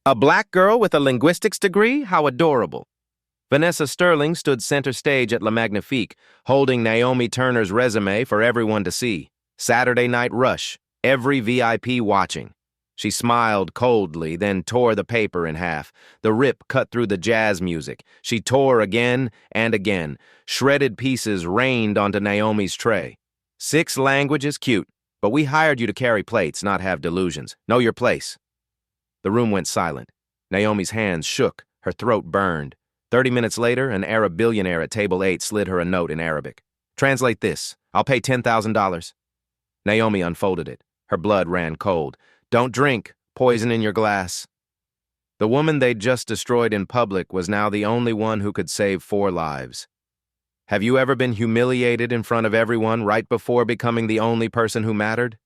A black girl with a linguistics degree? How adorable. Vanessa Sterling stood center stage at Magnifique, holding Naomi Turner's resume for everyone to see. Saturday Night Rush, every VIP watching. She smiled coldly, then tore the paper in half. The rip cut through the jazz music. She tore again and again. Shredded pieces rained onto Naomi's tray. 6 languages, cute, but we hired you to carry plates, not have delusions. Know your place. The room went silent. Naomi's hands shook, her throat burned. 30 minutes later, an Arab billionaire at table 8 slid her a note in Arabic. Translate this. I'll pay $10,000. Naomi unfolded it. Her blood ran cold. Don't drink. Poison in your glass. The woman they'd just destroyed in public was now the only one who could save 4 lives. Have you ever been humiliated in front of everyone right before becoming the only person who mattered?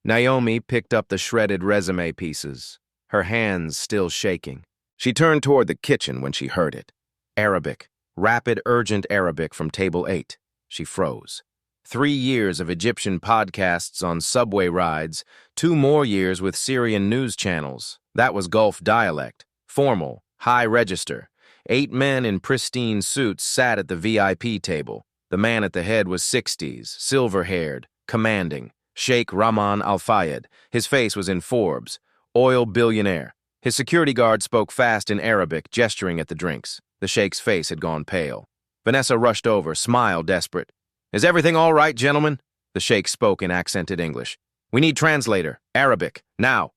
Naomi picked up the shredded resume pieces, her hands still shaking. She turned toward the kitchen when she heard it. Arabic, rapid, urgent Arabic from table 8. She froze. 3 years of Egyptian podcasts on subway rides, 2 more years with Syrian news channels. That was Gulf dialect, formal, high register. 8 men in pristine suits sat at the VIP table. The man at the head was 60s, silver-haired, commanding. Sheikh Rahman Al-Fayed. His face was in Forbes. Oil billionaire. His security guard spoke fast in Arabic, gesturing at the drinks. The sheikh's face had gone pale. Vanessa rushed over, smile desperate. Is everything all right, gentlemen? The sheikh spoke in accented English. We need translator. Arabic. Now.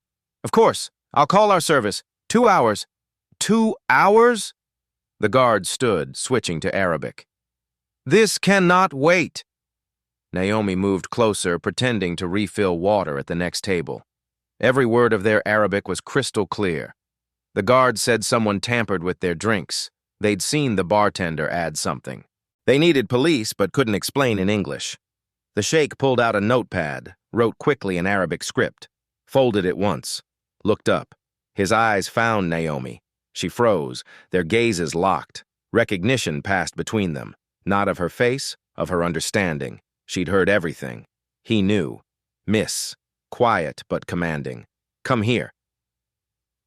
Of course. I'll call our service. 2 hours. 2 hours? The guard stood, switching to Arabic. This cannot wait. Naomi moved closer, pretending to refill water at the next table. Every word of their Arabic was crystal clear. The guard said someone tampered with their drinks. They'd seen the bartender add something. They needed police, but couldn't explain in English. The sheikh pulled out a notepad, wrote quickly an Arabic script, folded it once, looked up. His eyes found Naomi. She froze, their gazes locked. Recognition passed between them, not of her face, of her understanding. She'd heard everything. He knew. Miss. Quiet but commanding. Come here.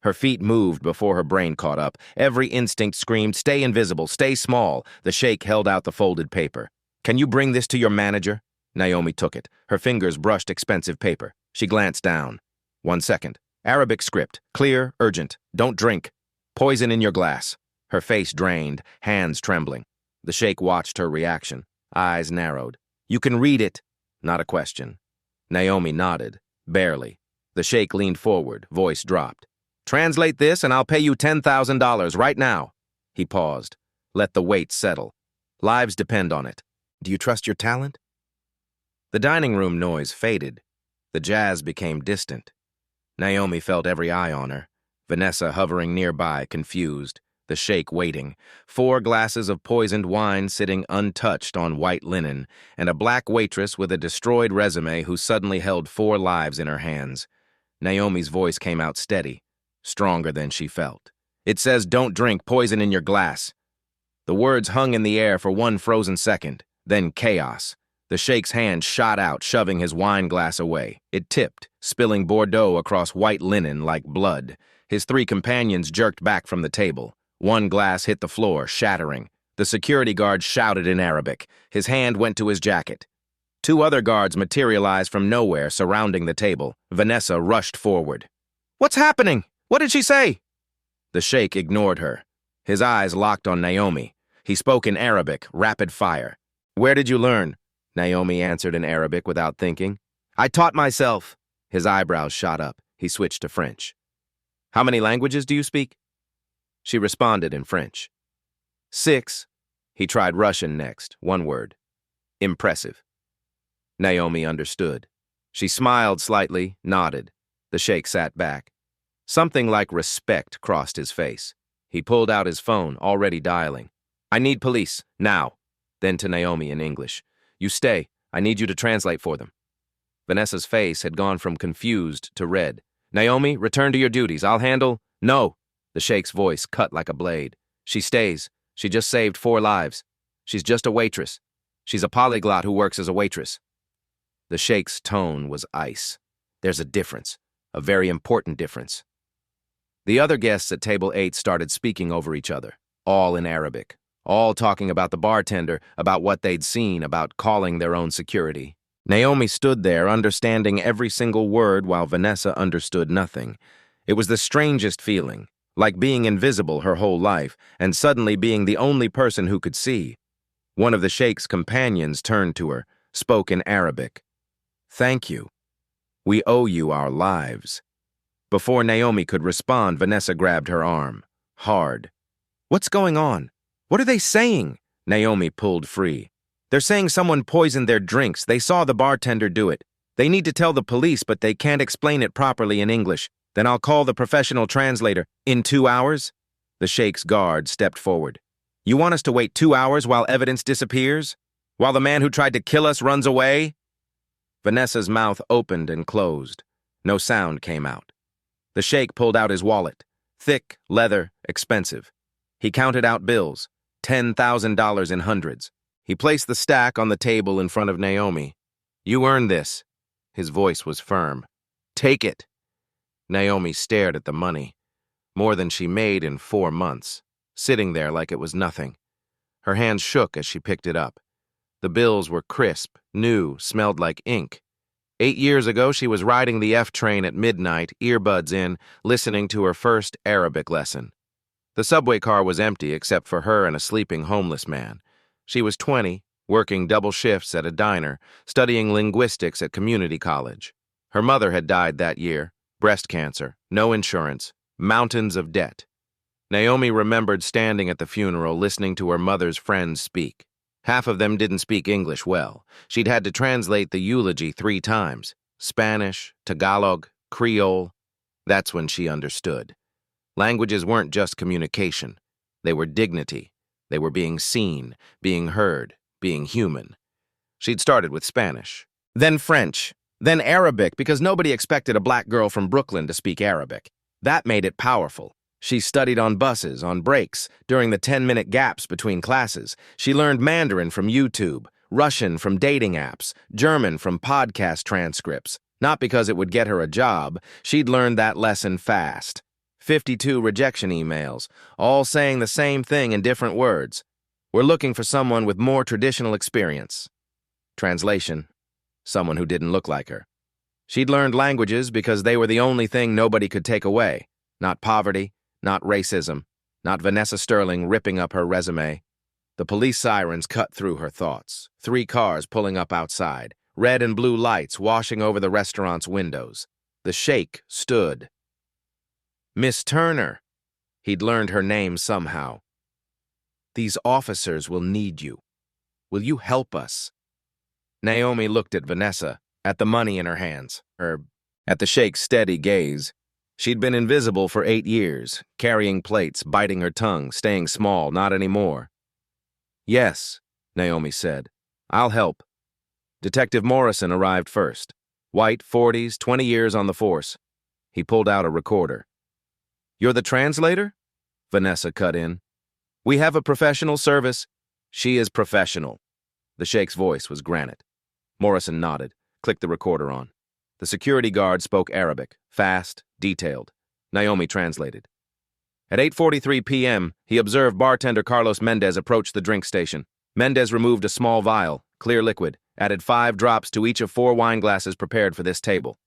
Her feet moved before her brain caught up. Every instinct screamed, stay invisible, stay small. The sheikh held out the folded paper. Can you bring this to your manager? Naomi took it. Her fingers brushed expensive paper. She glanced down. 1 second. Arabic script. Clear, urgent. Don't drink. Poison in your glass. Her face drained, hands trembling. The sheikh watched her reaction. Eyes narrowed. You can read it. Not a question. Naomi nodded. Barely. The sheikh leaned forward, voice dropped. Translate this and I'll pay you $10,000 right now. He paused. Let the weight settle. Lives depend on it. Do you trust your talent? The dining room noise faded. The jazz became distant. Naomi felt every eye on her. Vanessa hovering nearby, confused. The sheikh waiting. 4 glasses of poisoned wine sitting untouched on white linen, and a black waitress with a destroyed resume who suddenly held 4 lives in her hands. Naomi's voice came out steady, stronger than she felt. It says, don't drink, poison in your glass. The words hung in the air for 1 frozen second, then chaos. The sheikh's hand shot out, shoving his wine glass away. It tipped, spilling Bordeaux across white linen like blood. His 3 companions jerked back from the table. 1 glass hit the floor, shattering. The security guard shouted in Arabic. His hand went to his jacket. 2 other guards materialized from nowhere, surrounding the table. Vanessa rushed forward. What's happening? What did she say? The sheikh ignored her. His eyes locked on Naomi. He spoke in Arabic, rapid fire. Where did you learn? Naomi answered in Arabic without thinking. I taught myself. His eyebrows shot up. He switched to French. How many languages do you speak? She responded in French. 6. He tried Russian next, 1 word. Impressive. Naomi understood. She smiled slightly, nodded. The sheikh sat back. Something like respect crossed his face. He pulled out his phone, already dialing. I need police, now. Then to Naomi in English. You stay. I need you to translate for them. Vanessa's face had gone from confused to red. Naomi, return to your duties. I'll handle... No. The sheikh's voice cut like a blade. She stays. She just saved 4 lives. She's just a waitress. She's a polyglot who works as a waitress. The sheikh's tone was ice. There's a difference. A very important difference. The other guests at table 8 started speaking over each other, all in Arabic, all talking about the bartender, about what they'd seen, about calling their own security. Naomi stood there, understanding every single word while Vanessa understood nothing. It was the strangest feeling, like being invisible her whole life and suddenly being the only person who could see. One of the Sheikh's companions turned to her, spoke in Arabic. "Thank you. We owe you our lives." Before Naomi could respond, Vanessa grabbed her arm, hard. "What's going on? What are they saying?" Naomi pulled free. "They're saying someone poisoned their drinks. They saw the bartender do it. They need to tell the police, but they can't explain it properly in English. Then I'll call the professional translator. In 2 hours?" The Sheikh's guard stepped forward. "You want us to wait 2 hours while evidence disappears? While the man who tried to kill us runs away?" Vanessa's mouth opened and closed. No sound came out. The Sheikh pulled out his wallet. Thick, leather, expensive. He counted out bills, $10,000 in hundreds. He placed the stack on the table in front of Naomi. "You earned this." His voice was firm. "Take it." Naomi stared at the money. More than she made in 4 months, sitting there like it was nothing. Her hands shook as she picked it up. The bills were crisp, new, smelled like ink. 8 years ago, she was riding the F train at midnight, earbuds in, listening to her first Arabic lesson. The subway car was empty except for her and a sleeping homeless man. She was 20, working double shifts at a diner, studying linguistics at community college. Her mother had died that year, breast cancer, no insurance, mountains of debt. Naomi remembered standing at the funeral, listening to her mother's friends speak. Half of them didn't speak English well. She'd had to translate the eulogy 3 times. Spanish, Tagalog, Creole. That's when she understood. Languages weren't just communication. They were dignity. They were being seen, being heard, being human. She'd started with Spanish, then French, then Arabic because nobody expected a black girl from Brooklyn to speak Arabic. That made it powerful. She studied on buses, on breaks, during the 10-minute gaps between classes. She learned Mandarin from YouTube, Russian from dating apps, German from podcast transcripts. Not because it would get her a job, she'd learned that lesson fast. 52 rejection emails, all saying the same thing in different words. "We're looking for someone with more traditional experience." Translation: someone who didn't look like her. She'd learned languages because they were the only thing nobody could take away. Not poverty, not racism, not Vanessa Sterling ripping up her resume. The police sirens cut through her thoughts. 3 cars pulling up outside, red and blue lights washing over the restaurant's windows. The Sheikh stood. "Miss Turner." He'd learned her name somehow. "These officers will need you. Will you help us?" Naomi looked at Vanessa, at the money in her hands, at the Sheikh's steady gaze. She'd been invisible for 8 years, carrying plates, biting her tongue, staying small, not anymore. "Yes," Naomi said. "I'll help." Detective Morrison arrived first. White, 40s, 20 years on the force. He pulled out a recorder. "You're the translator?" Vanessa cut in. "We have a professional service." "She is professional." The Sheikh's voice was granite. Morrison nodded, clicked the recorder on. The security guard spoke Arabic, fast, detailed. Naomi translated. At 8:43 p.m., he observed bartender Carlos Mendez approach the drink station. Mendez removed a small vial, clear liquid, added 5 drops to each of 4 wine glasses prepared for this table.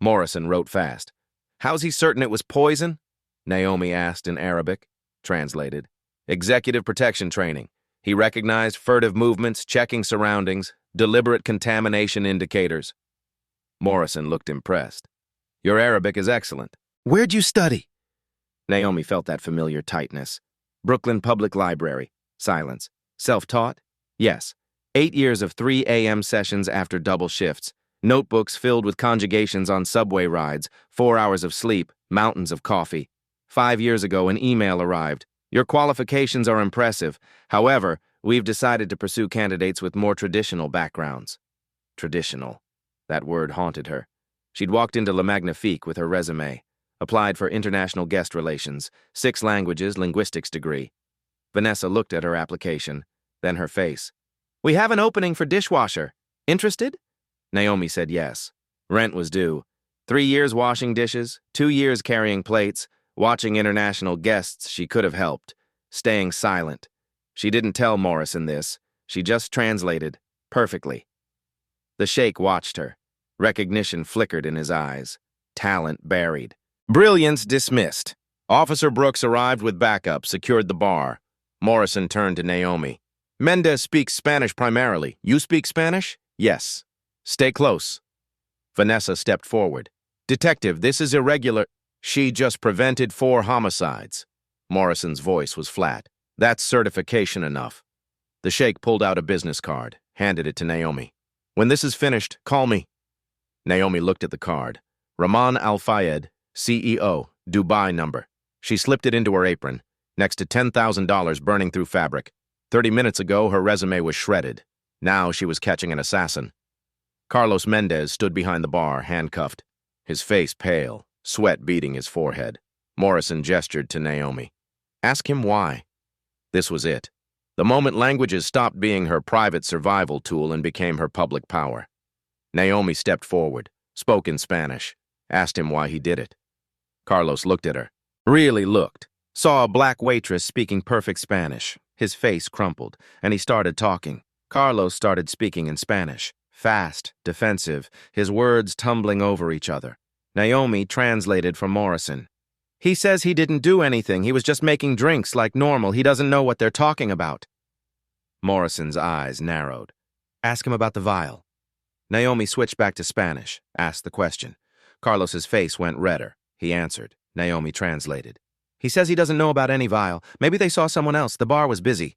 Morrison wrote fast. "How's he certain it was poison?" Naomi asked in Arabic. Translated. "Executive protection training. He recognized furtive movements, checking surroundings, deliberate contamination indicators." Morrison looked impressed. "Your Arabic is excellent." "Where'd you study?" Naomi felt that familiar tightness. "Brooklyn Public Library." Silence. "Self-taught?" "Yes. 8 years of 3 a.m. sessions after double shifts. Notebooks filled with conjugations on subway rides, 4 hours of sleep, mountains of coffee. 5 years ago, an email arrived. Your qualifications are impressive. However, we've decided to pursue candidates with more traditional backgrounds." Traditional. That word haunted her. She'd walked into Magnifique with her résumé, applied for international guest relations, 6 languages, linguistics degree. Vanessa looked at her application, then her face. "We have an opening for dishwasher. Interested?" Naomi said yes. Rent was due. 3 years washing dishes, 2 years carrying plates, Watching international guests, she could have helped, staying silent. She didn't tell Morrison this. She just translated, perfectly. The sheikh watched her. Recognition flickered in his eyes. Talent buried. Brilliance dismissed. Officer Brooks arrived with backup, secured the bar. Morrison turned to Naomi. Mendez speaks Spanish primarily. You speak Spanish? Yes. Stay close. Vanessa stepped forward. Detective, this is irregular. She just prevented 4 homicides. Morrison's voice was flat. That's certification enough. The sheikh pulled out a business card, handed it to Naomi. When this is finished, call me. Naomi looked at the card. Rahman Al-Fayed, CEO, Dubai number. She slipped it into her apron, next to $10,000 burning through fabric. 30 minutes ago, her resume was shredded. Now she was catching an assassin. Carlos Mendez stood behind the bar, handcuffed, his face pale, sweat beading his forehead. Morrison gestured to Naomi. Ask him why. This was it. The moment languages stopped being her private survival tool and became her public power. Naomi stepped forward, spoke in Spanish, asked him why he did it. Carlos looked at her. Really looked. Saw a black waitress speaking perfect Spanish. His face crumpled, and he started talking. Carlos started speaking in Spanish. Fast, defensive, his words tumbling over each other. Naomi translated for Morrison. He says he didn't do anything. He was just making drinks like normal. He doesn't know what they're talking about. Morrison's eyes narrowed. Ask him about the vial. Naomi switched back to Spanish, asked the question. Carlos's face went redder. He answered. Naomi translated. He says he doesn't know about any vial. Maybe they saw someone else. The bar was busy.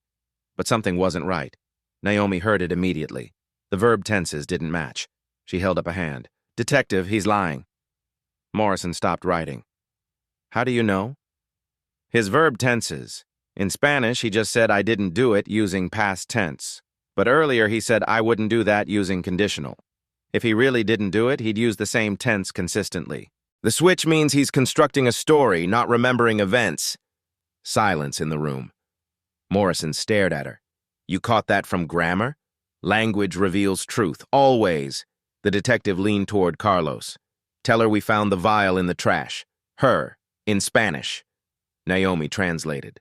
But something wasn't right. Naomi heard it immediately. The verb tenses didn't match. She held up a hand. Detective, he's lying. Morrison stopped writing. How do you know? His verb tenses. In Spanish, he just said I didn't do it using past tense. But earlier he said I wouldn't do that using conditional. If he really didn't do it, he'd use the same tense consistently. The switch means he's constructing a story, not remembering events. Silence in the room. Morrison stared at her. You caught that from grammar? Language reveals truth, always. The detective leaned toward Carlos. Tell her we found the vial in the trash. Her, in Spanish. Naomi translated.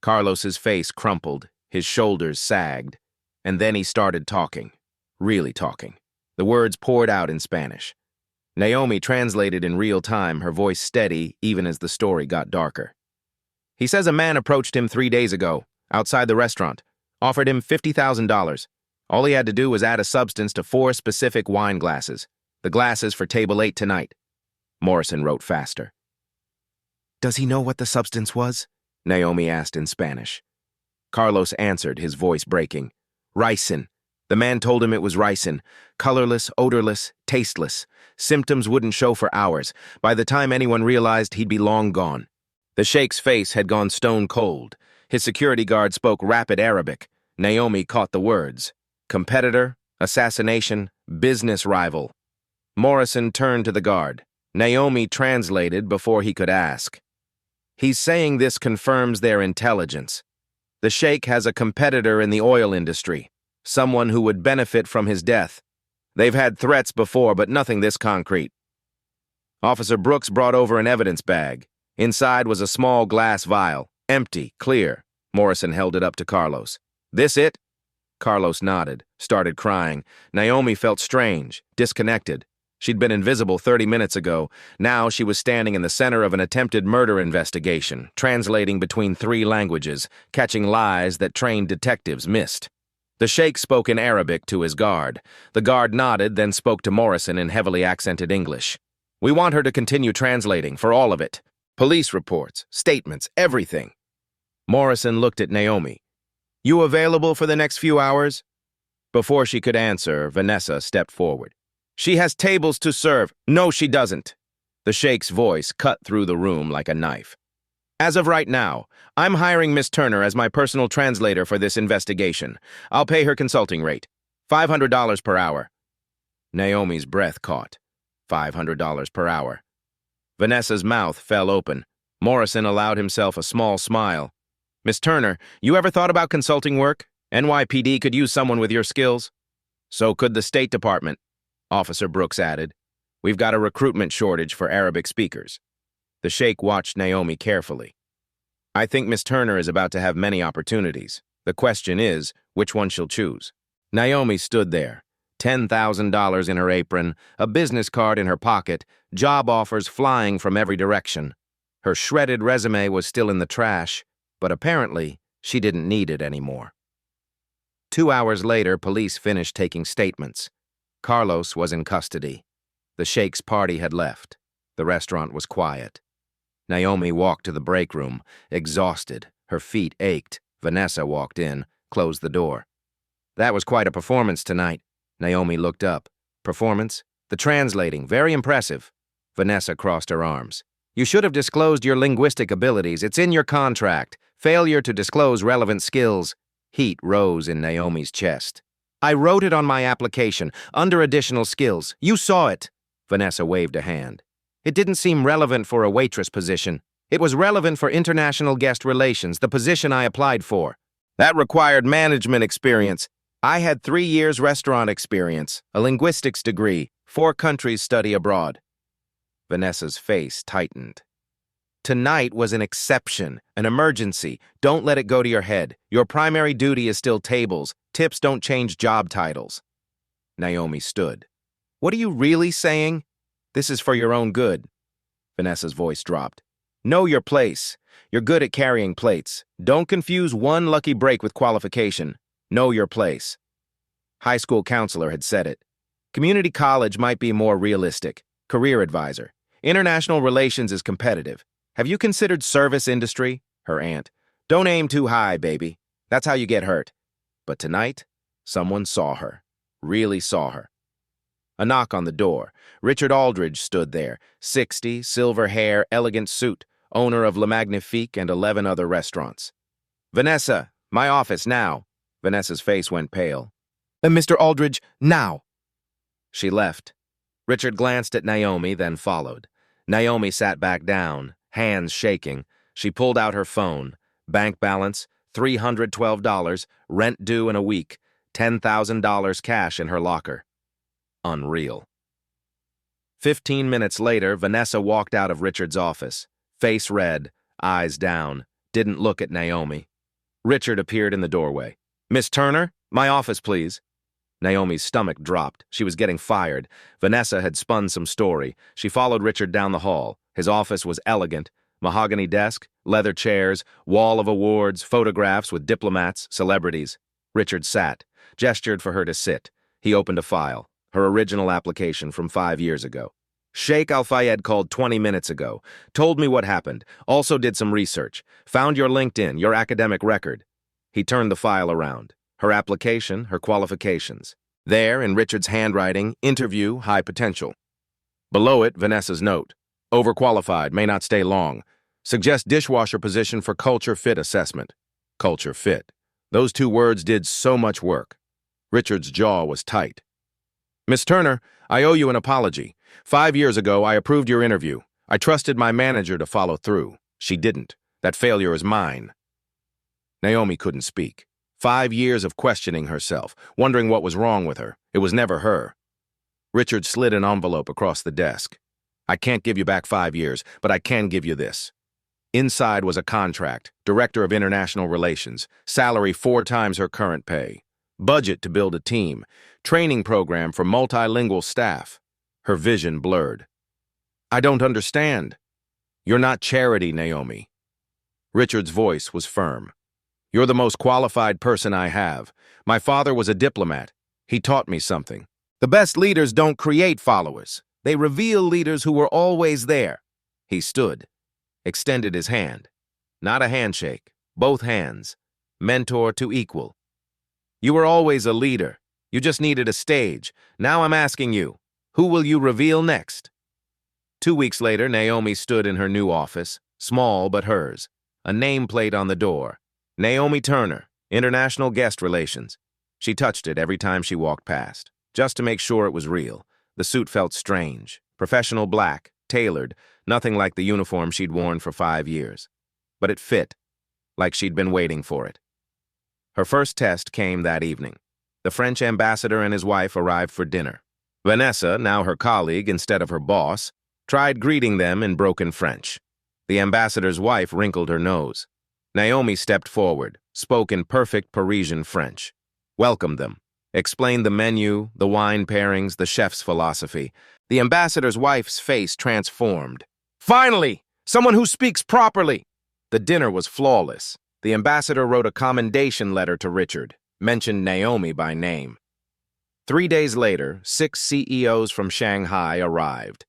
Carlos's face crumpled, his shoulders sagged, and then he started talking. Really talking. The words poured out in Spanish. Naomi translated in real time, her voice steady even as the story got darker. He says a man approached him 3 days ago, outside the restaurant, offered him $50,000. All he had to do was add a substance to 4 specific wine glasses, the glasses for table 8 tonight. Morrison wrote faster. Does he know what the substance was? Naomi asked in Spanish. Carlos answered, his voice breaking. Ricin. The man told him it was ricin. Colorless, odorless, tasteless. Symptoms wouldn't show for hours. By the time anyone realized, he'd be long gone. The sheikh's face had gone stone cold. His security guard spoke rapid Arabic. Naomi caught the words. Competitor, assassination, business rival. Morrison turned to the guard. Naomi translated before he could ask. He's saying this confirms their intelligence. The sheikh has a competitor in the oil industry, someone who would benefit from his death. They've had threats before, but nothing this concrete. Officer Brooks brought over an evidence bag. Inside was a small glass vial, empty, clear. Morrison held it up to Carlos. This it? Carlos nodded, started crying. Naomi felt strange, disconnected. She'd been invisible 30 minutes ago. Now she was standing in the center of an attempted murder investigation, translating between 3 languages, catching lies that trained detectives missed. The sheikh spoke in Arabic to his guard. The guard nodded, then spoke to Morrison in heavily accented English. We want her to continue translating, for all of it. Police reports, statements, everything. Morrison looked at Naomi. You available for the next few hours? Before she could answer, Vanessa stepped forward. She has tables to serve. No, she doesn't. The sheikh's voice cut through the room like a knife. As of right now, I'm hiring Miss Turner as my personal translator for this investigation. I'll pay her consulting rate, $500 per hour. Naomi's breath caught. $500 per hour. Vanessa's mouth fell open. Morrison allowed himself a small smile. Miss Turner, you ever thought about consulting work? NYPD could use someone with your skills. So could the State Department, Officer Brooks added. We've got a recruitment shortage for Arabic speakers. The sheikh watched Naomi carefully. "I think Miss Turner is about to have many opportunities. The question is, which one she'll choose." Naomi stood there, $10,000 in her apron, a business card in her pocket, job offers flying from every direction. Her shredded resume was still in the trash, but apparently she didn't need it anymore. 2 hours later, police finished taking statements. Carlos was in custody. The sheikh's party had left. The restaurant was quiet. Naomi walked to the break room, exhausted. Her feet ached. Vanessa walked in, closed the door. "That was quite a performance tonight." Naomi looked up. "Performance? The translating, very impressive." Vanessa crossed her arms. "You should have disclosed your linguistic abilities. It's in your contract. Failure to disclose relevant skills." Heat rose in Naomi's chest. "I wrote it on my application, under additional skills. You saw it." Vanessa waved a hand. "It didn't seem relevant for a waitress position. It was relevant for international guest relations, the position I applied for. That required management experience. I had 3 years restaurant experience, a linguistics degree, 4 countries study abroad." Vanessa's face tightened. "Tonight was an exception, an emergency. Don't let it go to your head. Your primary duty is still tables. Tips don't change job titles." Naomi stood. "What are you really saying?" "This is for your own good." Vanessa's voice dropped. "Know your place. You're good at carrying plates. Don't confuse one lucky break with qualification. Know your place." High school counselor had said it. Community college might be more realistic. Career advisor. International relations is competitive. Have you considered service industry? Her aunt. "Don't aim too high, baby. That's how you get hurt." But tonight, someone saw her. Really saw her. A knock on the door. Richard Aldridge stood there, 60, silver hair, elegant suit, owner of Magnifique and 11 other restaurants. "Vanessa, my office now." Vanessa's face went pale. "Mr. Aldridge, now." She left. Richard glanced at Naomi, then followed. Naomi sat back down, hands shaking. She pulled out her phone. Bank balance, $312, rent due in a week, $10,000 cash in her locker. Unreal. 15 minutes later, Vanessa walked out of Richard's office. Face red, eyes down, didn't look at Naomi. Richard appeared in the doorway. "Miss Turner, my office, please." Naomi's stomach dropped. She was getting fired. Vanessa had spun some story. She followed Richard down the hall. His office was elegant. Mahogany desk, leather chairs, wall of awards, photographs with diplomats, celebrities. Richard sat, gestured for her to sit. He opened a file, her original application from 5 years ago. "Sheikh Al-Fayed called 20 minutes ago. Told me what happened. Also did some research. Found your LinkedIn, your academic record." He turned the file around. Her application, her qualifications. There, in Richard's handwriting, interview, high potential. Below it, Vanessa's note. Overqualified, may not stay long. Suggest dishwasher position for culture fit assessment. Culture fit. Those 2 words did so much work. Richard's jaw was tight. "Miss Turner, I owe you an apology. 5 years ago, I approved your interview. I trusted my manager to follow through. She didn't. That failure is mine." Naomi couldn't speak. 5 years of questioning herself, wondering what was wrong with her. It was never her. Richard slid an envelope across the desk. "I can't give you back 5 years, but I can give you this." Inside was a contract, Director of International Relations, salary 4 times her current pay, budget to build a team, training program for multilingual staff. Her vision blurred. "I don't understand." "You're not charity, Naomi." Richard's voice was firm. "You're the most qualified person I have. My father was a diplomat. He taught me something. The best leaders don't create followers. They reveal leaders who were always there." He stood, extended his hand. Not a handshake, both hands. Mentor to equal. "You were always a leader. You just needed a stage. Now I'm asking you, who will you reveal next?" 2 weeks later, Naomi stood in her new office, small but hers. A nameplate on the door. "Naomi Turner, International Guest Relations." She touched it every time she walked past, just to make sure it was real. The suit felt strange, professional black, tailored, nothing like the uniform she'd worn for 5 years. But it fit, like she'd been waiting for it. Her first test came that evening. The French ambassador and his wife arrived for dinner. Vanessa, now her colleague instead of her boss, tried greeting them in broken French. The ambassador's wife wrinkled her nose. Naomi stepped forward, spoke in perfect Parisian French. Welcomed them. Explained the menu, the wine pairings, the chef's philosophy. The ambassador's wife's face transformed. Finally! Someone who speaks properly! The dinner was flawless. The ambassador wrote a commendation letter to Richard, mentioned Naomi by name. 3 days later, 6 CEOs from Shanghai arrived.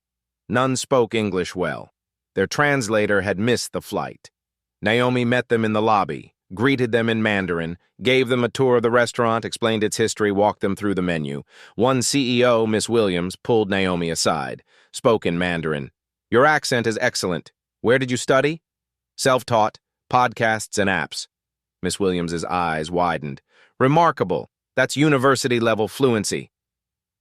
None spoke English well. Their translator had missed the flight. Naomi met them in the lobby, greeted them in Mandarin, gave them a tour of the restaurant, explained its history, walked them through the menu. One CEO, Miss Williams, pulled Naomi aside, spoke in Mandarin. "Your accent is excellent. Where did you study?" "Self-taught, podcasts and apps." Miss Williams's eyes widened. "Remarkable. That's university-level fluency."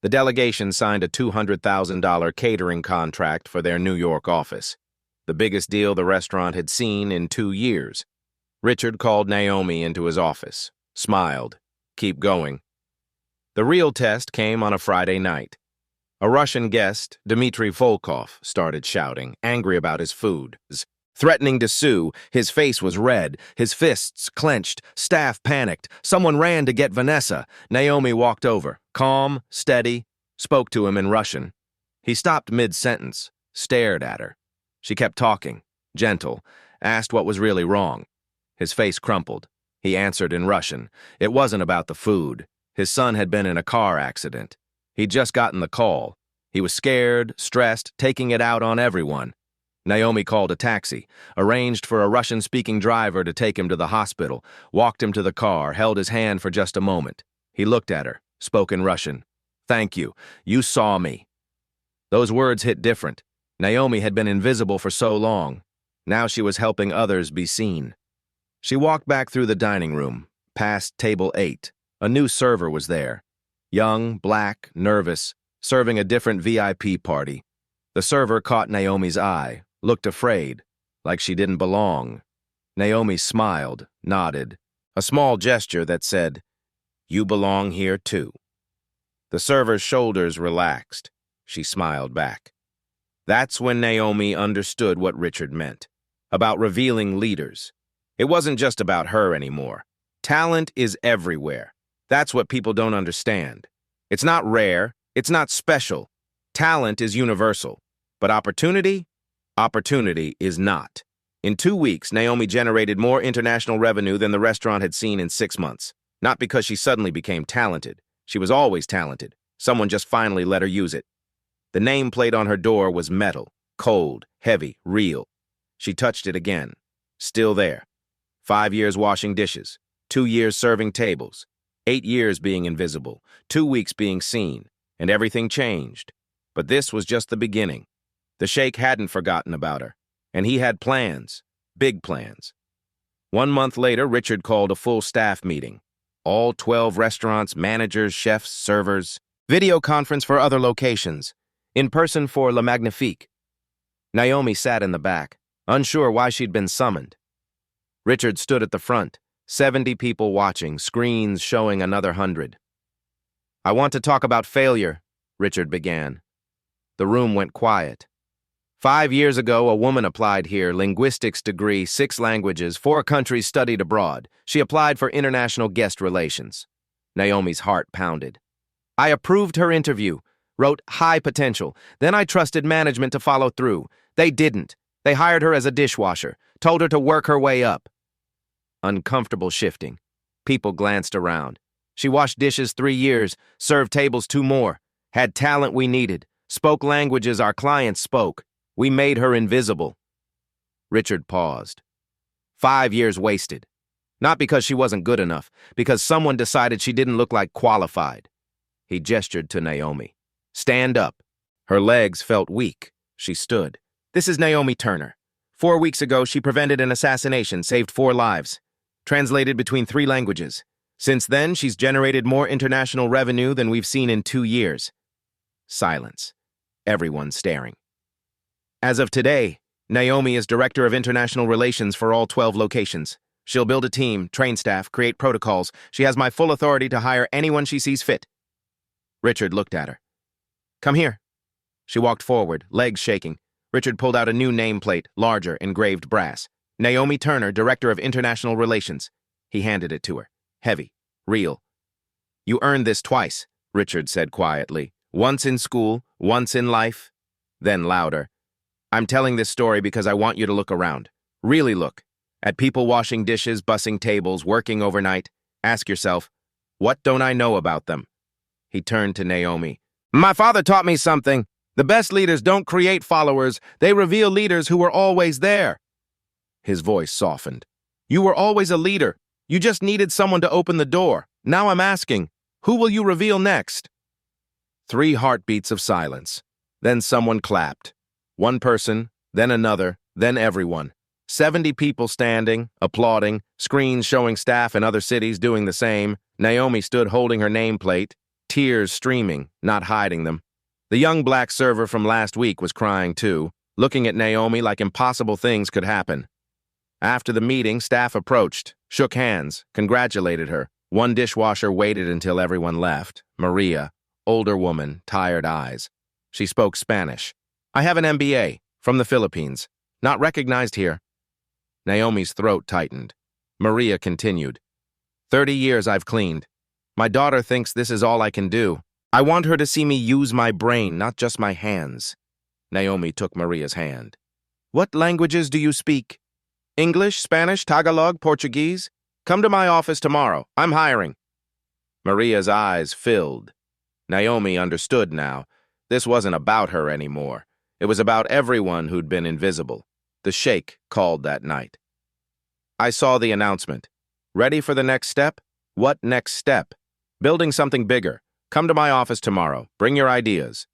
The delegation signed a $200,000 catering contract for their New York office, the biggest deal the restaurant had seen in 2 years. Richard called Naomi into his office, smiled. "Keep going." The real test came on a Friday night. A Russian guest, Dmitry Volkov, started shouting, angry about his food. Threatening to sue, his face was red, his fists clenched, staff panicked. Someone ran to get Vanessa. Naomi walked over, calm, steady, spoke to him in Russian. He stopped mid-sentence, stared at her. She kept talking, gentle, asked what was really wrong. His face crumpled. He answered in Russian. It wasn't about the food. His son had been in a car accident. He'd just gotten the call. He was scared, stressed, taking it out on everyone. Naomi called a taxi, arranged for a Russian-speaking driver to take him to the hospital, walked him to the car, held his hand for just a moment. He looked at her, spoke in Russian. "Thank you. You saw me." Those words hit different. Naomi had been invisible for so long. Now she was helping others be seen. She walked back through the dining room, past table 8. A new server was there. Young, black, nervous, serving a different VIP party. The server caught Naomi's eye, looked afraid, like she didn't belong. Naomi smiled, nodded, a small gesture that said, "You belong here too." The server's shoulders relaxed. She smiled back. That's when Naomi understood what Richard meant, about revealing leaders. It wasn't just about her anymore. Talent is everywhere. That's what people don't understand. It's not rare, it's not special. Talent is universal. But opportunity? Opportunity is not. In 2 weeks, Naomi generated more international revenue than the restaurant had seen in 6 months. Not because she suddenly became talented. She was always talented. Someone just finally let her use it. The nameplate on her door was metal, cold, heavy, real. She touched it again. Still there. 5 years washing dishes, 2 years serving tables, 8 years being invisible, 2 weeks being seen, and everything changed. But this was just the beginning. The sheikh hadn't forgotten about her, and he had plans, big plans. 1 month later, Richard called a full staff meeting. All 12 restaurants, managers, chefs, servers. Video conference for other locations. In person for Le Magnifique. Naomi sat in the back, unsure why she'd been summoned. Richard stood at the front, 70 people watching, screens showing another 100. "I want to talk about failure," Richard began. The room went quiet. 5 years ago, a woman applied here, linguistics degree, 6 languages, 4 countries studied abroad. She applied for international guest relations. Naomi's heart pounded. "I approved her interview, wrote high potential. Then I trusted management to follow through. They didn't. They hired her as a dishwasher, told her to work her way up." Uncomfortable shifting. People glanced around. She washed dishes 3 years, served tables 2 more, had talent we needed, spoke languages our clients spoke. We made her invisible. Richard paused. 5 years wasted. Not because she wasn't good enough, because someone decided she didn't look like qualified. He gestured to Naomi. "Stand up." Her legs felt weak. She stood. "This is Naomi Turner. 4 weeks ago, she prevented an assassination, saved 4 lives. Translated between 3 languages. Since then, she's generated more international revenue than we've seen in 2 years. Silence. Everyone staring. As of today, Naomi is Director of International Relations for all 12 locations. She'll build a team, train staff, create protocols. She has my full authority to hire anyone she sees fit. Richard looked at her. "Come here." She walked forward, legs shaking. Richard pulled out a new nameplate, larger, engraved brass. Naomi Turner, Director of International Relations. He handed it to her. Heavy. Real. You earned this twice, Richard said quietly. Once in school, once in life. Then louder. I'm telling this story because I want you to look around. Really look. At people washing dishes, bussing tables, working overnight. Ask yourself, what don't I know about them? He turned to Naomi. My father taught me something. The best leaders don't create followers. They reveal leaders who were always there. His voice softened. You were always a leader. You just needed someone to open the door. Now I'm asking, who will you reveal next? 3 heartbeats of silence. Then someone clapped. One person, then another, then everyone. 70 people standing, applauding, screens showing staff in other cities doing the same. Naomi stood holding her nameplate, tears streaming, not hiding them. The young black server from last week was crying too, looking at Naomi like impossible things could happen. After the meeting, staff approached, shook hands, congratulated her. One dishwasher waited until everyone left. Maria, older woman, tired eyes. She spoke Spanish. I have an MBA, from the Philippines. Not recognized here. Naomi's throat tightened. Maria continued. 30 years I've cleaned. My daughter thinks this is all I can do. I want her to see me use my brain, not just my hands. Naomi took Maria's hand. What languages do you speak? English, Spanish, Tagalog, Portuguese? Come to my office tomorrow. I'm hiring. Maria's eyes filled. Naomi understood now. This wasn't about her anymore. It was about everyone who'd been invisible. The sheikh called that night. I saw the announcement. Ready for the next step? What next step? Building something bigger. Come to my office tomorrow. Bring your ideas.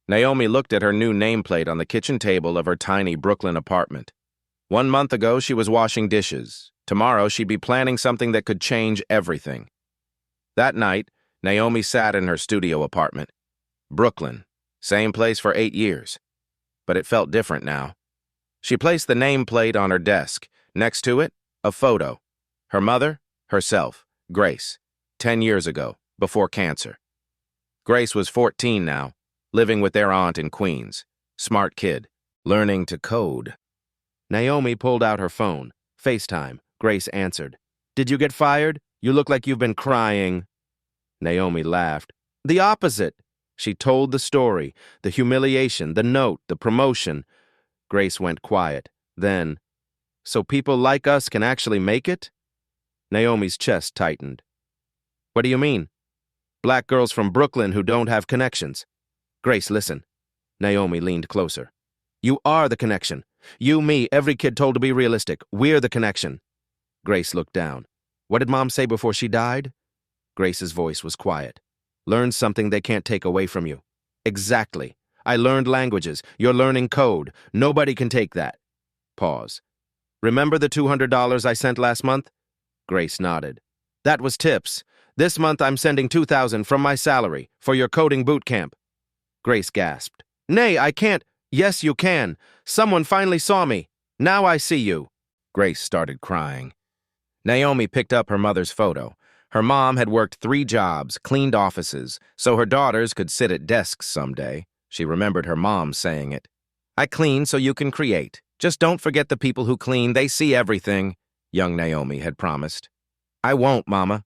Naomi looked at her new nameplate on the kitchen table of her tiny Brooklyn apartment. 1 month ago, she was washing dishes. Tomorrow, she'd be planning something that could change everything. That night, Naomi sat in her studio apartment. Brooklyn. Same place for 8 years. But it felt different now. She placed the nameplate on her desk. Next to it, a photo. Her mother, herself, Grace, 10 years ago, before cancer. Grace was 14 now, living with their aunt in Queens. Smart kid, learning to code. Naomi pulled out her phone. FaceTime. Grace answered. Did you get fired? You look like you've been crying. Naomi laughed. The opposite. She told the story, the humiliation, the note, the promotion. Grace went quiet. Then, so people like us can actually make it? Naomi's chest tightened. What do you mean? Black girls from Brooklyn who don't have connections. Grace, listen. Naomi leaned closer. You are the connection. You, me, every kid told to be realistic. We're the connection. Grace looked down. What did Mom say before she died? Grace's voice was quiet. Learn something they can't take away from you. Exactly. I learned languages. You're learning code. Nobody can take that. Pause. Remember the $200 I sent last month? Grace nodded. That was tips. This month I'm sending $2,000 from my salary for your coding boot camp. Grace gasped. Nay, I can't. Yes, you can. Someone finally saw me. Now I see you. Grace started crying. Naomi picked up her mother's photo. Her mom had worked 3 jobs, cleaned offices, so her daughters could sit at desks someday. She remembered her mom saying it. I clean so you can create. Just don't forget the people who clean. They see everything, young Naomi had promised. I won't, Mama.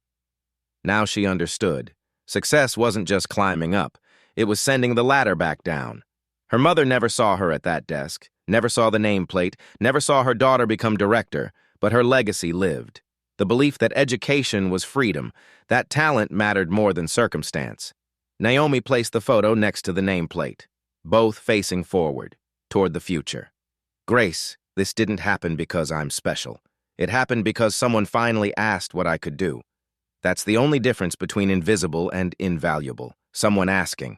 Now she understood. Success wasn't just climbing up. It was sending the ladder back down. Her mother never saw her at that desk, never saw the nameplate, never saw her daughter become director, but her legacy lived. The belief that education was freedom, that talent mattered more than circumstance. Naomi placed the photo next to the nameplate, both facing forward, toward the future. Grace, this didn't happen because I'm special. It happened because someone finally asked what I could do. That's the only difference between invisible and invaluable. Someone asking.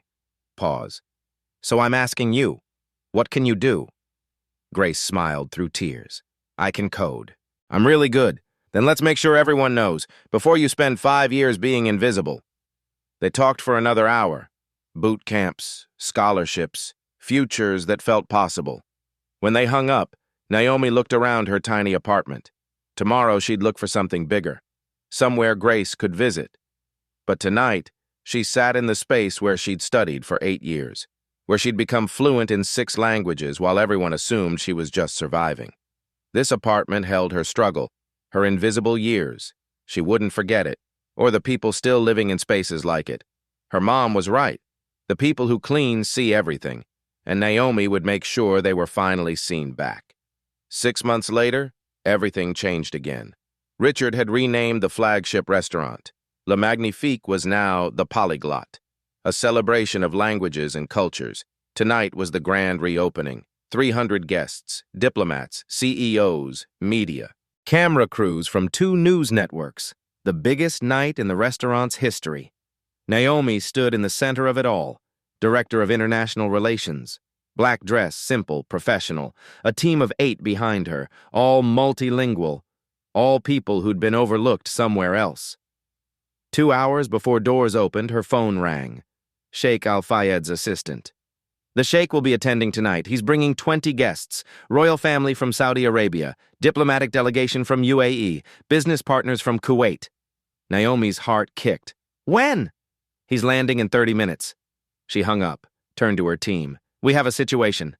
Pause. So I'm asking you, what can you do? Grace smiled through tears. I can code. I'm really good. Then let's make sure everyone knows, before you spend 5 years being invisible. They talked for another hour. Boot camps, scholarships, futures that felt possible. When they hung up, Naomi looked around her tiny apartment. Tomorrow she'd look for something bigger, somewhere Grace could visit. But tonight, she sat in the space where she'd studied for 8 years. where she'd become fluent in 6 languages while everyone assumed she was just surviving. This apartment held her struggle, her invisible years. She wouldn't forget it, or the people still living in spaces like it. Her mom was right. The people who clean see everything, and Naomi would make sure they were finally seen back. 6 months later, everything changed again. Richard had renamed the flagship restaurant. Le Magnifique was now the Polyglot, a celebration of languages and cultures. Tonight was the grand reopening. 300 guests, diplomats, CEOs, media, camera crews from 2 news networks. The biggest night in the restaurant's history. Naomi stood in the center of it all, director of international relations. Black dress, simple, professional. A team of 8 behind her, all multilingual. All people who'd been overlooked somewhere else. 2 hours before doors opened, her phone rang. Sheikh Al-Fayed's assistant. The Sheikh will be attending tonight. He's bringing 20 guests, royal family from Saudi Arabia, diplomatic delegation from UAE, business partners from Kuwait. Naomi's heart kicked. When? He's landing in 30 minutes. She hung up, turned to her team. We have a situation.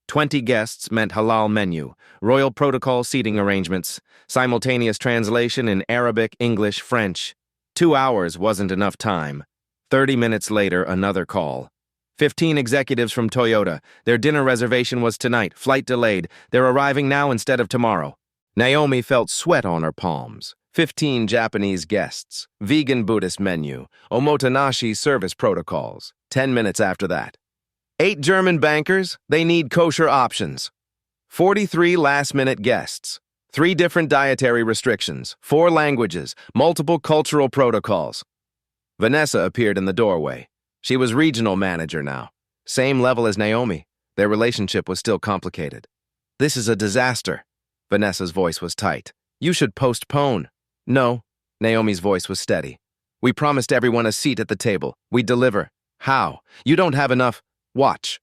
20 guests meant halal menu, royal protocol seating arrangements, simultaneous translation in Arabic, English, French. 2 hours wasn't enough time. 30 minutes later, another call. 15 executives from Toyota. Their dinner reservation was tonight, flight delayed. They're arriving now instead of tomorrow. Naomi felt sweat on her palms. 15 Japanese guests, vegan Buddhist menu, omotenashi service protocols. 10 minutes after that. 8 German bankers, they need kosher options. 43 last-minute guests. 3 different dietary restrictions, 4 languages, multiple cultural protocols. Vanessa appeared in the doorway. She was regional manager now. Same level as Naomi. Their relationship was still complicated. This is a disaster. Vanessa's voice was tight. You should postpone. No. Naomi's voice was steady. We promised everyone a seat at the table. We deliver. How? You don't have enough. Watch.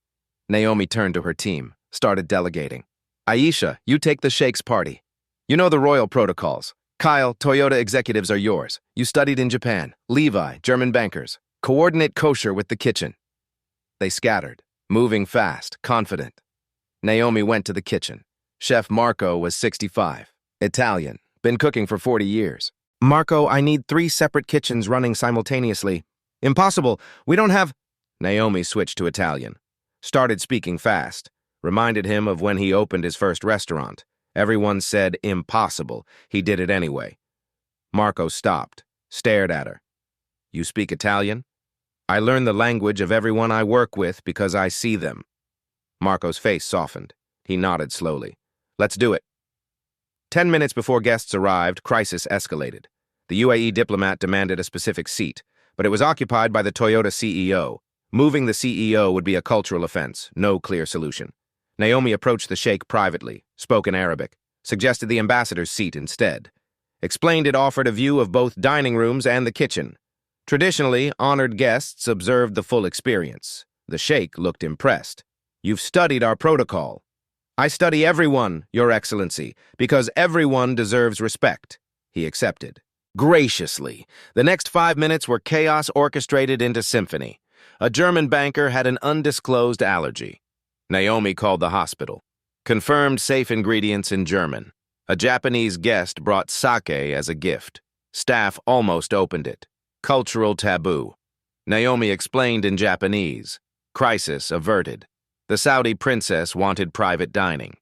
Naomi turned to her team, started delegating. Aisha, you take the Sheikh's party. You know the royal protocols. Kyle, Toyota executives are yours. You studied in Japan. Levi, German bankers. Coordinate kosher with the kitchen. They scattered, moving fast, confident. Naomi went to the kitchen. Chef Marco was 65. Italian, been cooking for 40 years. Marco, I need 3 separate kitchens running simultaneously. Impossible, we don't have... Naomi switched to Italian. Started speaking fast. Reminded him of when he opened his first restaurant. Everyone said impossible. He did it anyway. Marco stopped, stared at her. You speak Italian? I learn the language of everyone I work with because I see them. Marco's face softened. He nodded slowly. Let's do it. 10 minutes before guests arrived, crisis escalated. The UAE diplomat demanded a specific seat, but it was occupied by the Toyota CEO. Moving the CEO would be a cultural offense, no clear solution. Naomi approached the sheikh privately, spoke in Arabic, suggested the ambassador's seat instead. Explained it offered a view of both dining rooms and the kitchen. Traditionally, honored guests observed the full experience. The sheikh looked impressed. You've studied our protocol. I study everyone, Your Excellency, because everyone deserves respect. He accepted. Graciously. The next 5 minutes were chaos orchestrated into symphony. A German banker had an undisclosed allergy. Naomi called the hospital. Confirmed safe ingredients in German. A Japanese guest brought sake as a gift. Staff almost opened it. Cultural taboo. Naomi explained in Japanese. Crisis averted. The Saudi princess wanted private dining.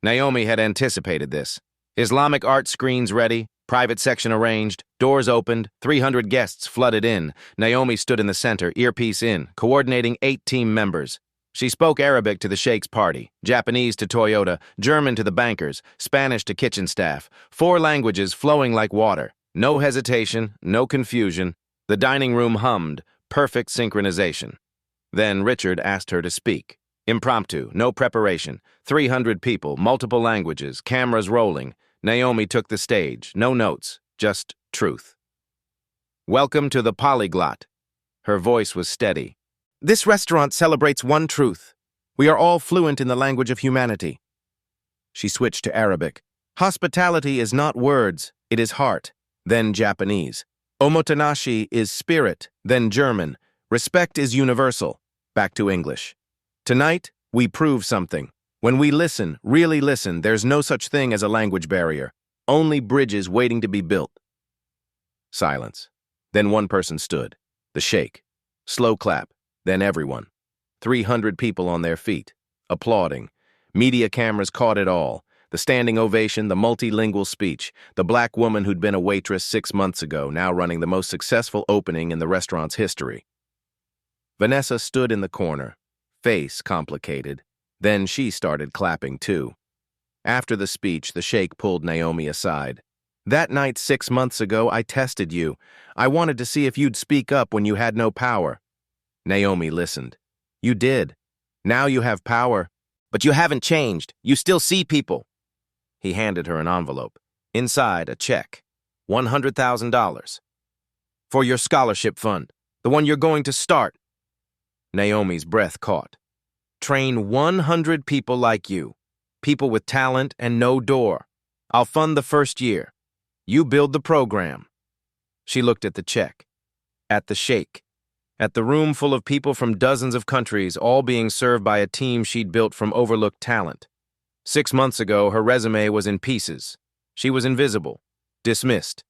Naomi had anticipated this. Islamic art screens ready, private section arranged, doors opened, 300 guests flooded in. Naomi stood in the center, earpiece in, coordinating 8 team members. She spoke Arabic to the sheikh's party, Japanese to Toyota, German to the bankers, Spanish to kitchen staff, 4 languages flowing like water. No hesitation, no confusion. The dining room hummed, perfect synchronization. Then Richard asked her to speak. Impromptu, no preparation, 300 people, multiple languages, cameras rolling. Naomi took the stage, no notes, just truth. Welcome to the Polyglot. Her voice was steady. This restaurant celebrates one truth. We are all fluent in the language of humanity. She switched to Arabic. Hospitality is not words, it is heart. Then Japanese. Omotenashi is spirit, then German. Respect is universal. Back to English. Tonight, we prove something. When we listen, really listen, there's no such thing as a language barrier. Only bridges waiting to be built. Silence. Then one person stood. The sheikh. Slow clap. Then everyone. 300 people on their feet. Applauding. Media cameras caught it all. The standing ovation, the multilingual speech, the black woman who'd been a waitress 6 months ago, now running the most successful opening in the restaurant's history. Vanessa stood in the corner, face complicated. Then she started clapping too. After the speech, the sheikh pulled Naomi aside. That night 6 months ago, I tested you. I wanted to see if you'd speak up when you had no power. Naomi listened. You did. Now you have power. But you haven't changed. You still see people. He handed her an envelope. Inside, a check. $100,000. For your scholarship fund. The one you're going to start. Naomi's breath caught. Train 100 people like you. People with talent and no door. I'll fund the first year. You build the program. She looked at the check. At the sheikh. At the room full of people from dozens of countries, all being served by a team she'd built from overlooked talent. 6 months ago, her resume was in pieces. She was invisible. Dismissed.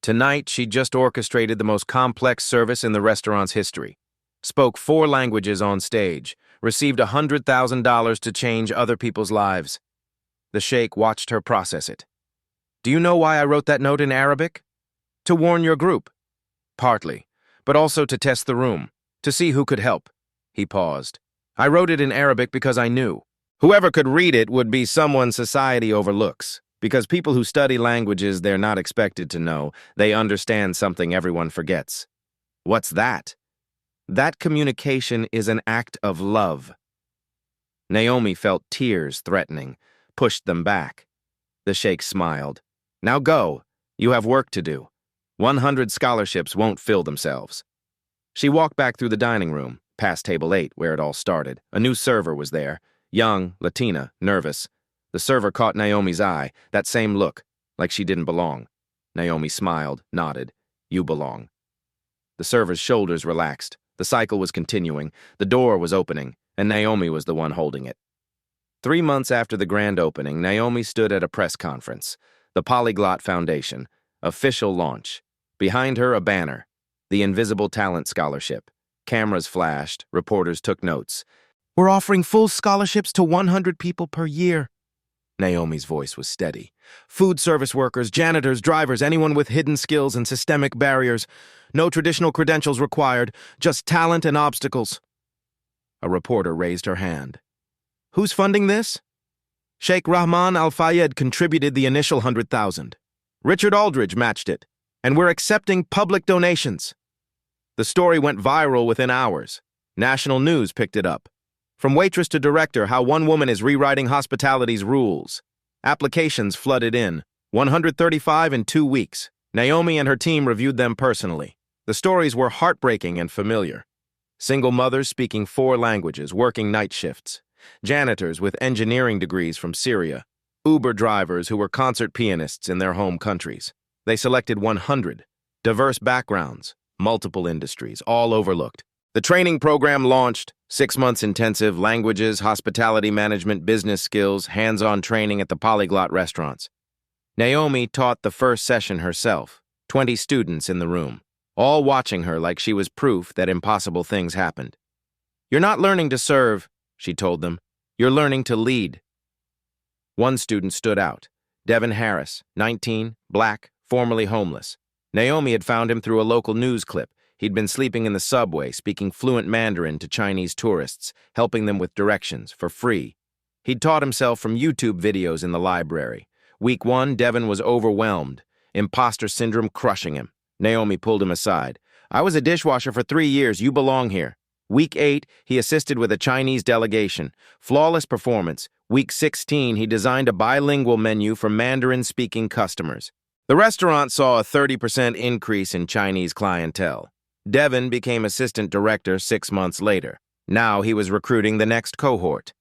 Tonight, she just orchestrated the most complex service in the restaurant's history. Spoke 4 languages on stage. Received $100,000 to change other people's lives. The sheikh watched her process it. Do you know why I wrote that note in Arabic? To warn your group. Partly, but also to test the room, to see who could help. He paused. I wrote it in Arabic because I knew. Whoever could read it would be someone society overlooks, because people who study languages they're not expected to know, they understand something everyone forgets. What's that? That communication is an act of love. Naomi felt tears threatening, pushed them back. The sheikh smiled. Now go. You have work to do. 100 scholarships won't fill themselves. She walked back through the dining room, past table 8, where it all started. A new server was there. Young, Latina, nervous. The server caught Naomi's eye, that same look, like she didn't belong. Naomi smiled, nodded. You belong. The server's shoulders relaxed. The cycle was continuing, the door was opening, and Naomi was the one holding it. 3 months after the grand opening, Naomi stood at a press conference. The Polyglot Foundation. Official launch. Behind her, a banner. The Invisible Talent Scholarship. Cameras flashed, reporters took notes. We're offering full scholarships to 100 people per year. Naomi's voice was steady. Food service workers, janitors, drivers, anyone with hidden skills and systemic barriers. No traditional credentials required, just talent and obstacles. A reporter raised her hand. Who's funding this? Sheikh Rahman Al Fayed contributed the initial 100,000. Richard Aldridge matched it. And we're accepting public donations. The story went viral within hours. National news picked it up. From waitress to director, how one woman is rewriting hospitality's rules. Applications flooded in. 135 in 2 weeks. Naomi and her team reviewed them personally. The stories were heartbreaking and familiar. Single mothers speaking 4 languages, working night shifts. Janitors with engineering degrees from Syria. Uber drivers who were concert pianists in their home countries. They selected 100. Diverse backgrounds, multiple industries, all overlooked. The training program launched. 6 months intensive, languages, hospitality management, business skills, hands-on training at the Polyglot restaurants. Naomi taught the first session herself. 20 students in the room. All watching her like she was proof that impossible things happened. You're not learning to serve, she told them. You're learning to lead. One student stood out. Devin Harris, 19, black, formerly homeless. Naomi had found him through a local news clip. He'd been sleeping in the subway, speaking fluent Mandarin to Chinese tourists, helping them with directions for free. He'd taught himself from YouTube videos in the library. Week 1, Devin was overwhelmed. Imposter syndrome crushing him. Naomi pulled him aside. I was a dishwasher for 3 years. You belong here. Week 8, he assisted with a Chinese delegation. Flawless performance. Week 16, he designed a bilingual menu for Mandarin-speaking customers. The restaurant saw a 30% increase in Chinese clientele. Devin became assistant director 6 months later. Now he was recruiting the next cohort.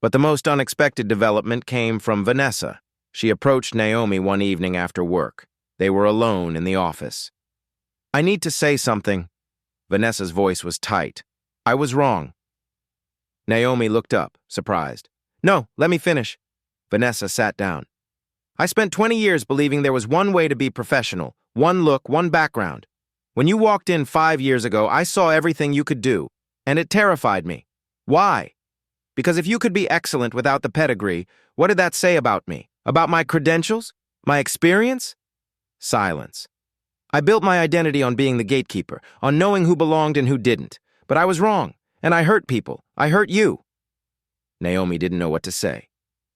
But the most unexpected development came from Vanessa. She approached Naomi one evening after work. They were alone in the office. I need to say something. Vanessa's voice was tight. I was wrong. Naomi looked up, surprised. No, let me finish. Vanessa sat down. I spent 20 years believing there was one way to be professional, one look, one background. When you walked in 5 years ago, I saw everything you could do, and it terrified me. Why? Because if you could be excellent without the pedigree, what did that say about me? About my credentials? My experience? Silence. I built my identity on being the gatekeeper, on knowing who belonged and who didn't. But I was wrong, and I hurt people. I hurt you. Naomi didn't know what to say.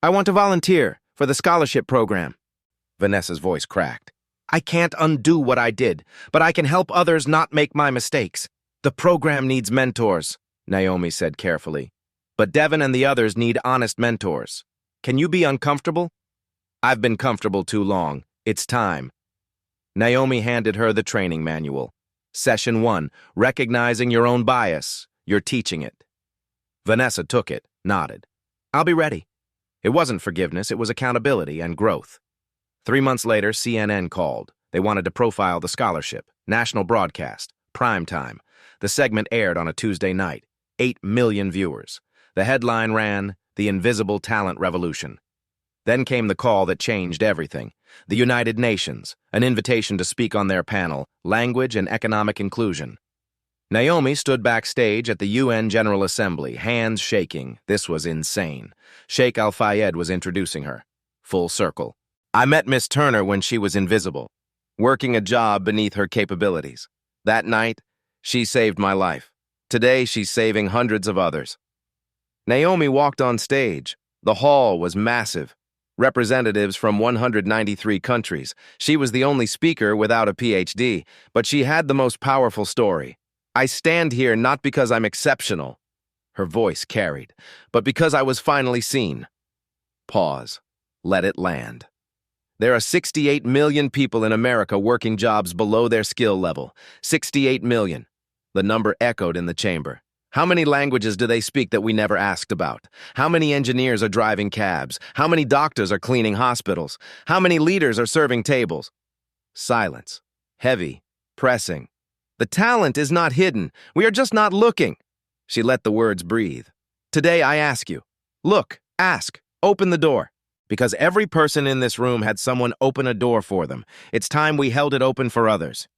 I want to volunteer for the scholarship program. Vanessa's voice cracked. I can't undo what I did, but I can help others not make my mistakes. The program needs mentors, Naomi said carefully. But Devin and the others need honest mentors. Can you be uncomfortable? I've been comfortable too long. It's time. Naomi handed her the training manual. Session 1, recognizing your own bias. You're teaching it. Vanessa took it, nodded. I'll be ready. It wasn't forgiveness, it was accountability and growth. 3 months later, CNN called. They wanted to profile the scholarship. National broadcast. Prime time. The segment aired on a Tuesday night. 8 million viewers. The headline ran, The Invisible Talent Revolution. Then came the call that changed everything. The United Nations, an invitation to speak on their panel, Language and Economic Inclusion. Naomi stood backstage at the UN General Assembly, hands shaking. This was insane. Sheikh Al-Fayed was introducing her. Full circle. I met Miss Turner when she was invisible, working a job beneath her capabilities. That night, she saved my life. Today, she's saving hundreds of others. Naomi walked on stage. The hall was massive. Representatives from 193 countries. She was the only speaker without a PhD, but she had the most powerful story. I stand here not because I'm exceptional, her voice carried, but because I was finally seen. Pause. Let it land. There are 68 million people in America working jobs below their skill level. 68 million. The number echoed in the chamber. How many languages do they speak that we never asked about? How many engineers are driving cabs? How many doctors are cleaning hospitals? How many leaders are serving tables? Silence. Heavy. Pressing. The talent is not hidden. We are just not looking. She let the words breathe. Today I ask you. Look, ask, open the door. Because every person in this room had someone open a door for them. It's time we held it open for others.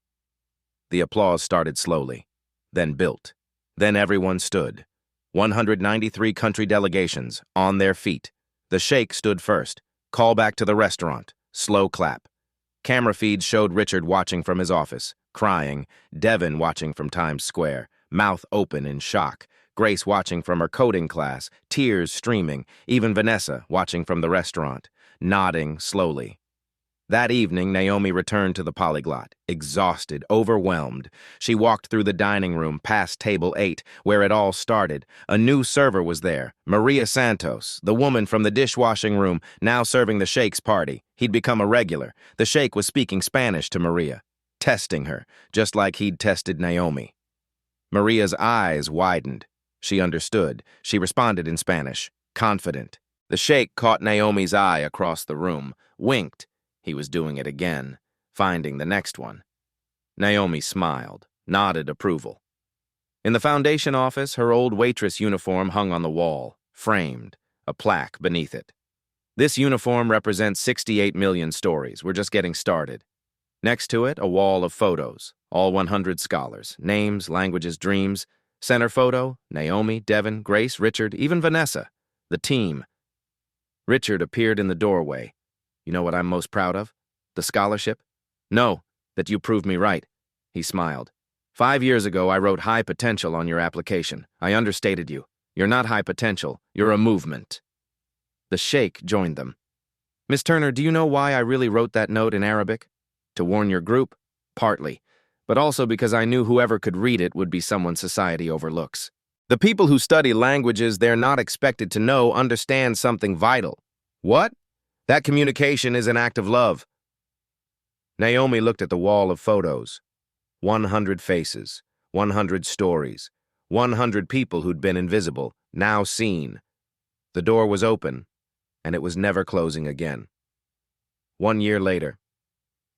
The applause started slowly, then built. Then everyone stood. 193 country delegations, on their feet. The sheikh stood first. Call back to the restaurant. Slow clap. Camera feeds showed Richard watching from his office, crying, Devin watching from Times Square, mouth open in shock, Grace watching from her coding class, tears streaming, even Vanessa watching from the restaurant, nodding slowly. That evening, Naomi returned to the polyglot, exhausted, overwhelmed. She walked through the dining room past table 8, where it all started. A new server was there, Maria Santos, the woman from the dishwashing room, now serving the sheikh's party. He'd become a regular. The sheikh was speaking Spanish to Maria, testing her, just like he'd tested Naomi. Maria's eyes widened. She understood. She responded in Spanish, confident. The sheikh caught Naomi's eye across the room, winked. He was doing it again, finding the next one. Naomi smiled, nodded approval. In the foundation office, her old waitress uniform hung on the wall, framed, a plaque beneath it. This uniform represents 68 million stories. We're just getting started. Next to it, a wall of photos, all 100 scholars, names, languages, dreams. Center photo, Naomi, Devin, Grace, Richard, even Vanessa, the team. Richard appeared in the doorway. You know what I'm most proud of? The scholarship? No, that you proved me right. He smiled. 5 years ago, I wrote high potential on your application. I understated you. You're not high potential. You're a movement. The sheikh joined them. Miss Turner, do you know why I really wrote that note in Arabic? To warn your group? Partly. But also because I knew whoever could read it would be someone society overlooks. The people who study languages they're not expected to know understand something vital. What? That communication is an act of love. Naomi looked at the wall of photos. 100 faces, 100 stories, 100 people who'd been invisible, now seen. The door was open, and it was never closing again. 1 year later,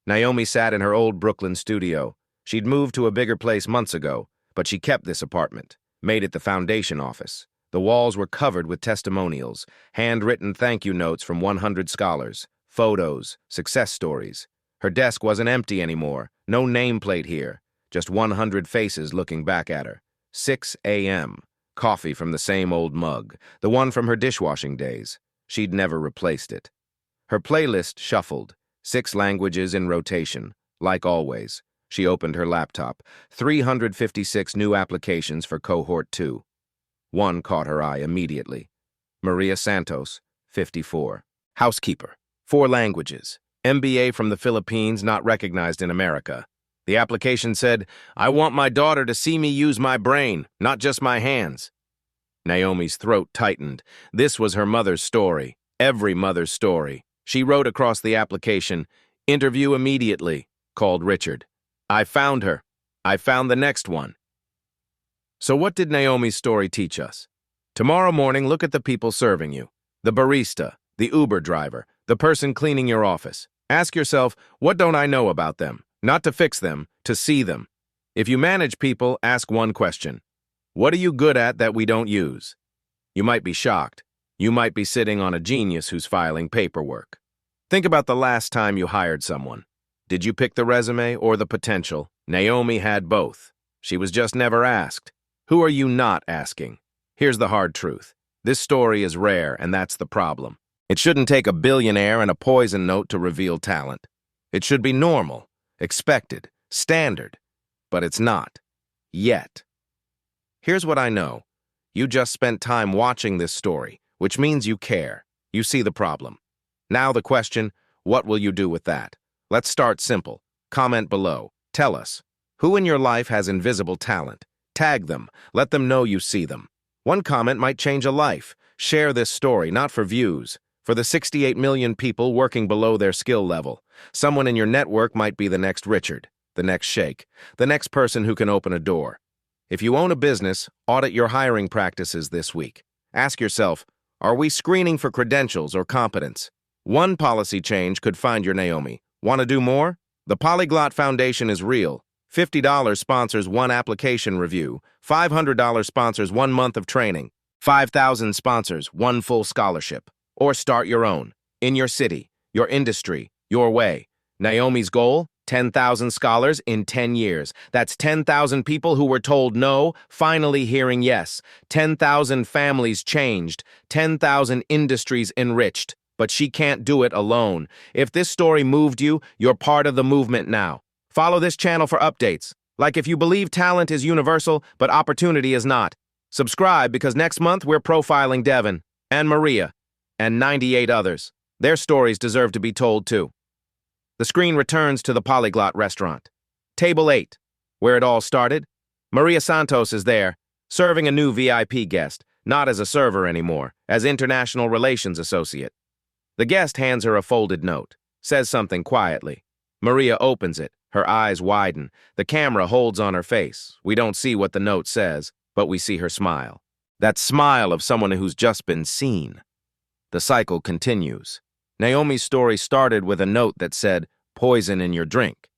Naomi sat in her old Brooklyn studio. She'd moved to a bigger place months ago, but she kept this apartment, made it the foundation office. The walls were covered with testimonials, handwritten thank you notes from 100 scholars, photos, success stories. Her desk wasn't empty anymore, no nameplate here, just 100 faces looking back at her. 6 a.m. Coffee from the same old mug, the one from her dishwashing days. She'd never replaced it. Her playlist shuffled, 6 languages in rotation. Like always, she opened her laptop. 356 new applications for Cohort 2. One caught her eye immediately. Maria Santos, 54. Housekeeper, 4 languages. MBA from the Philippines, not recognized in America. The application said, "I want my daughter to see me use my brain, not just my hands." Naomi's throat tightened. This was her mother's story, every mother's story. She wrote across the application, "Interview immediately," called Richard. "I found her. I found the next one." So what did Naomi's story teach us? Tomorrow morning, look at the people serving you. The barista, the Uber driver, the person cleaning your office. Ask yourself, what don't I know about them? Not to fix them, to see them. If you manage people, ask one question. What are you good at that we don't use? You might be shocked. You might be sitting on a genius who's filing paperwork. Think about the last time you hired someone. Did you pick the resume or the potential? Naomi had both. She was just never asked. Who are you not asking? Here's the hard truth. This story is rare, and that's the problem. It shouldn't take a billionaire and a poison note to reveal talent. It should be normal, expected, standard. But it's not. Yet. Here's what I know. You just spent time watching this story, which means you care. You see the problem. Now the question, what will you do with that? Let's start simple. Comment below. Tell us, who in your life has invisible talent? Tag them. Let them know you see them. One comment might change a life. Share this story, not for views. For the 68 million people working below their skill level. Someone in your network might be the next Richard, the next Sheikh, the next person who can open a door. If you own a business, audit your hiring practices this week. Ask yourself, are we screening for credentials or competence? One policy change could find your Naomi. Want to do more? The Polyglot Foundation is real. $50 sponsors 1 application review. $500 sponsors 1 month of training. 5,000 sponsors 1 full scholarship. Or start your own, in your city, your industry, your way. Naomi's goal, 10,000 scholars in 10 years. That's 10,000 people who were told no, finally hearing yes. 10,000 families changed. 10,000 industries enriched. But she can't do it alone. If this story moved you, you're part of the movement now. Follow this channel for updates. Like if you believe talent is universal, but opportunity is not. Subscribe because next month we're profiling Devin and Maria and 98 others. Their stories deserve to be told too. The screen returns to the Polyglot restaurant. Table 8, where it all started. Maria Santos is there, serving a new VIP guest, not as a server anymore, as International Relations Associate. The guest hands her a folded note, says something quietly. Maria opens it, her eyes widen. The camera holds on her face. We don't see what the note says, but we see her smile. That smile of someone who's just been seen. The cycle continues. Naomi's story started with a note that said, poison in your drink.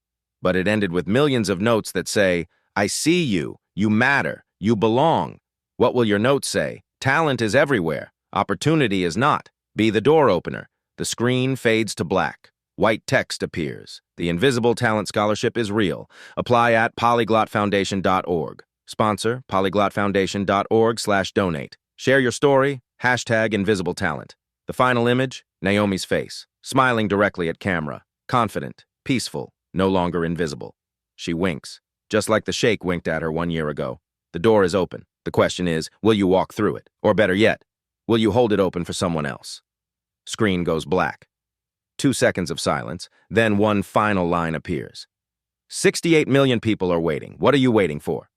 But it ended with millions of notes that say, I see you, you matter, you belong. What will your note say? Talent is everywhere. Opportunity is not. Be the door opener. The screen fades to black. White text appears. The Invisible Talent Scholarship is real. Apply at polyglotfoundation.org. Sponsor, polyglotfoundation.org/donate. Share your story, #InvisibleTalent. The final image, Naomi's face, smiling directly at camera, confident, peaceful, no longer invisible. She winks, just like the Sheikh winked at her 1 year ago. The door is open. The question is, will you walk through it? Or better yet, will you hold it open for someone else? Screen goes black. 2 seconds of silence, then one final line appears. 68 million people are waiting. What are you waiting for?